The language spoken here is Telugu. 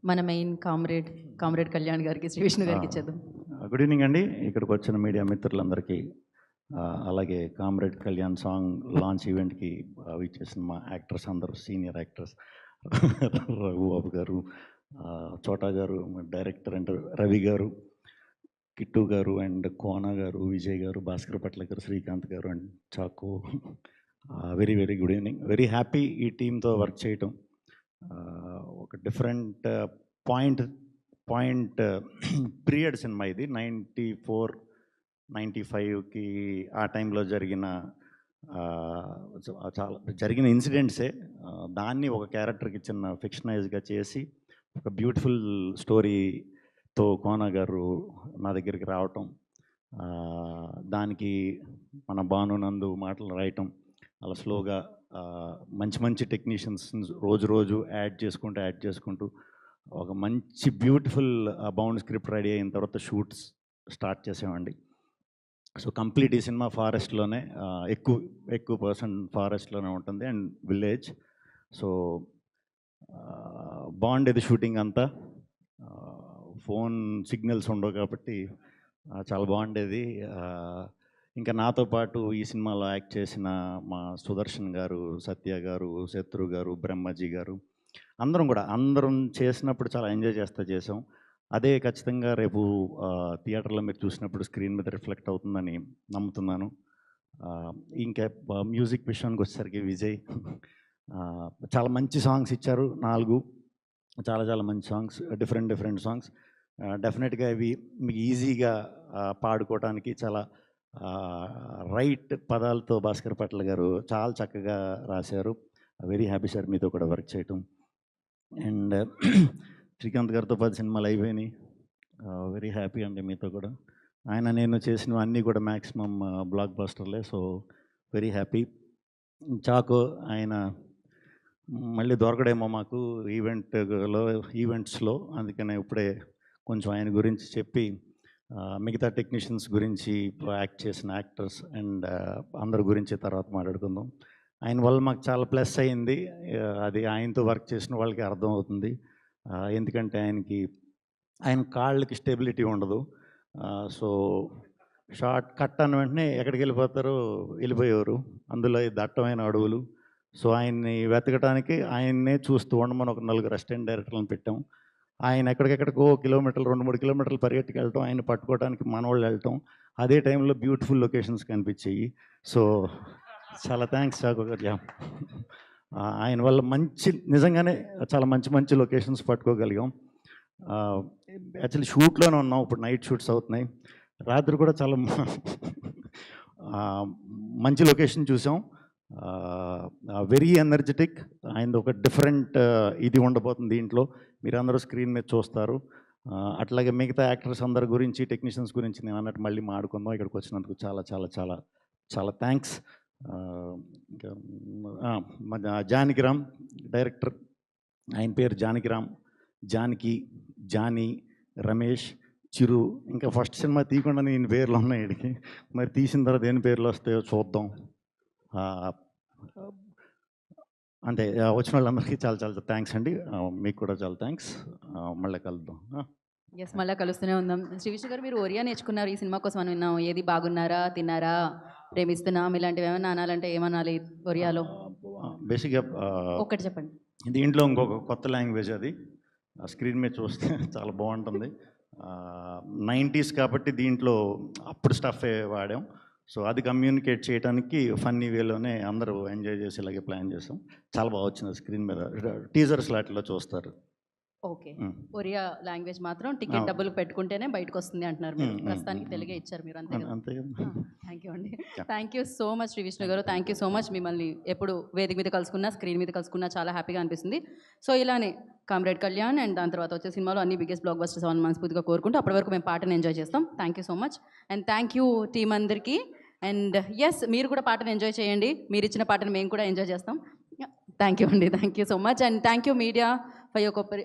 మన మెయిన్ కామ్రేడ్ కళ్యాణ్ గారికి, శ్రీ విష్ణు గారికి ఇచ్చేద్దాం. గుడ్ ఈవినింగ్ అండి. ఇక్కడికి వచ్చిన మీడియా మిత్రులందరికీ, అలాగే కామ్రేడ్ కళ్యాణ్ సాంగ్ లాంచ్ ఈవెంట్కి ఇచ్చేసిన మా యాక్టర్స్ అందరూ, సీనియర్ యాక్టర్స్ రఘుబాబు గారు, చోటా గారు, డైరెక్టర్ అండ్ రవి గారు, కిట్టు గారు అండ్ కోన గారు, విజయ్ గారు, భాస్కర్ పట్ల garu, Srikanth garu and Chacko, very very good evening. Very happy ఈ టీంతో వర్క్ చేయటం. ఒక డిఫరెంట్ పాయింట్ పీరియడ్ సినిమా ఇది. 94, 95కి ఆ టైంలో జరిగిన చాలా జరిగిన ఇన్సిడెంట్సే, దాన్ని ఒక క్యారెక్టర్కి చిన్న ఫిక్షనైజ్గా చేసి ఒక బ్యూటిఫుల్ స్టోరీతో కోన గారు నా దగ్గరికి రావటం, దానికి మన భానునందు మాటలు రాయటం, అలా స్లోగా మంచి మంచి టెక్నీషియన్స్ రోజు యాడ్ చేసుకుంటూ ఒక మంచి బ్యూటిఫుల్ బౌండ్ స్క్రిప్ట్ రెడీ అయిన తర్వాత షూట్స్ స్టార్ట్ చేసామండి. సో కంప్లీట్ ఈ సినిమా ఫారెస్ట్లోనే, ఎక్కువ పర్సెంట్ ఫారెస్ట్లోనే ఉంటుంది అండ్ విలేజ్. సో బాగుండేది షూటింగ్ అంతా. ఫోన్ సిగ్నల్స్ ఉండవు కాబట్టి చాలా బాగుండేది. ఇంకా నాతో పాటు ఈ సినిమాలో యాక్ట్ చేసిన మా సుదర్శన్ గారు, సత్య గారు, శత్రు గారు, బ్రహ్మజీ గారు, అందరం చేసినప్పుడు చాలా ఎంజాయ్ చేసాం. అదే ఖచ్చితంగా రేపు థియేటర్లో మీరు చూసినప్పుడు స్క్రీన్ మీద రిఫ్లెక్ట్ అవుతుందని నమ్ముతున్నాను. ఇంకా మ్యూజిక్ విషయానికి వచ్చేసరికి విజయ్ చాలా మంచి సాంగ్స్ ఇచ్చారు. 4 చాలా మంచి సాంగ్స్, డిఫరెంట్ సాంగ్స్. డెఫినెట్గా ఇవి మీకు ఈజీగా పాడుకోవడానికి చాలా రైట్ పదాలతో భాస్కర్ పట్ల గారు చాలా చక్కగా రాశారు. వెరీ హ్యాపీ సార్ మీతో కూడా వర్క్ చేయటం. అండ్ శ్రీకాంత్ గారితో 10 సినిమాలు అయిపోయినాయి. వెరీ హ్యాపీ అండి మీతో కూడా. నేను చేసినవి అన్నీ కూడా మ్యాక్సిమం బ్లాక్ బస్టర్లే. So very happy. చాకో ఆయన మళ్ళీ దొరకడేమో మాకు ఈవెంట్స్లో, అందుకనే ఇప్పుడే కొంచెం ఆయన గురించి చెప్పి మిగతా టెక్నీషియన్స్ గురించి, యాక్ట్ చేసిన యాక్టర్స్ అండ్ అందరి గురించి తర్వాత మాట్లాడుకుందాం. ఆయన వల్ల మాకు చాలా ప్లస్ అయింది. అది ఆయనతో వర్క్ చేసిన వాళ్ళకి అర్థమవుతుంది. ఎందుకంటే ఆయన కాళ్ళకి స్టెబిలిటీ ఉండదు. సో షార్ట్ కట్ అన్న వెంటనే ఎక్కడికి వెళ్ళిపోయేవారు. అందులో ఈ దట్టమైన అడవులు. సో ఆయన్ని వెతకడానికి ఆయన్నే చూస్తూ ఉండమని ఒక 4 అసిస్టెంట్ డైరెక్టర్లను పెట్టాం. ఆయన ఎక్కడికెక్కడికో కిలోమీటర్లు, 2-3 కిలోమీటర్లు పరిగెట్టుకు వెళ్ళటం, ఆయన పట్టుకోవడానికి మనవాళ్ళు వెళ్ళటం, అదే టైంలో బ్యూటిఫుల్ లొకేషన్స్ కనిపించాయి. సో చాలా థ్యాంక్స్ చాకో గారు. ఆయన వల్ల నిజంగానే చాలా మంచి లొకేషన్స్ పట్టుకోగలిగాం. యాక్చువల్లీ షూట్లోనే ఉన్నాం, ఇప్పుడు నైట్ షూట్స్ అవుతున్నాయి. రాత్రి కూడా చాలా మంచి లొకేషన్ చూసాం. Very energetic. ఆయనది ఒక డిఫరెంట్ ఇది ఉండబోతుంది దీంట్లో, మీరందరూ స్క్రీన్ మీద చూస్తారు. అట్లాగే మిగతా యాక్టర్స్ అందరి గురించి, టెక్నీషియన్స్ గురించి నేను అన్నట్టు మళ్ళీ మాట్లాడుకుందాం. ఇక్కడికి వచ్చినందుకు చాలా థ్యాంక్స్. ఇంకా జానకిరామ్ డైరెక్టర్, ఆయన పేరు జానకిరామ్. జానీ, రమేష్, చిరు. ఇంకా ఫస్ట్ సినిమా తీయకుండా నేను పేర్లు ఉన్నాయి వీడికి, మరి తీసిన తర్వాత ఏం పేర్లు వస్తాయో చూద్దాం. అంటే వచ్చిన వాళ్ళందరికీ చాలా థ్యాంక్స్ అండి. మీకు కూడా చాలా థ్యాంక్స్. మళ్ళీ కలుద్దాం. ఎస్, మళ్ళీ కలుస్తూనే ఉందాం. శ్రీ విష్ణు గారు, మీరు ఒరియా నేర్చుకున్నారు ఈ సినిమా కోసం అని విన్నాం. ఏది బాగున్నారా, తిన్నారా, ప్రేమిస్తున్నాం, ఇలాంటివి ఏమైనా అనాలంటే ఏమనాలి ఒరియాలో? బేసిక్గా ఒక్కటి చెప్పండి. దీంట్లో ఇంకొక కొత్త లాంగ్వేజ్, అది స్క్రీన్ మీద చూస్తే చాలా బాగుంటుంది. 90s కాబట్టి దీంట్లో అప్పుడు స్టఫే వాడాం. సో అది కమ్యూనికేట్ చేయడానికి ఫన్నీ వేలోనే అందరూ ఎంజాయ్ చేసి ఇలాగే ప్లాన్ చేసాం. చాలా బాగా వచ్చింది స్క్రీన్ మీద. టీజర్స్ లాంటిలో చూస్తారు. ఓకే, ఒరియా లాంగ్వేజ్ మాత్రం టికెట్ డబ్బులు పెట్టుకుంటేనే బయటకు వస్తుంది అంటున్నారు మీరు. ప్రస్తుతానికి తెలుగే ఇచ్చారు మీరు, అంతే కదా? థ్యాంక్ యూ అండి. Thank you so much Shri Vishnu గారు. Thank you so much. మిమ్మల్ని ఎప్పుడు వేదిక మీద కలుసుకున్నా, స్క్రీన్ మీద కలుసుకున్నా చాలా హ్యాపీగా అనిపిస్తుంది. సో ఇలానే కామ్రేడ్ కళ్యాణ్ అండ్ దాని తర్వాత వచ్చే సినిమాలో అన్ని బిగ్గెస్ట్ బ్లాక్ బస్టర్స్ అవ్వాలని మనస్ఫూర్తిగా కోరుకుంటూ అప్పటి వరకు మేము పాటను ఎంజాయ్ చేస్తాం. Thank you so much and thank you team అందరికీ. అండ్ ఎస్, మీరు కూడా పాటను ఎంజాయ్ చేయండి. మీరు ఇచ్చిన పాటను మేము కూడా ఎంజాయ్ చేస్తాం. థ్యాంక్ యూ అండి. Thank you so much and thank you media for your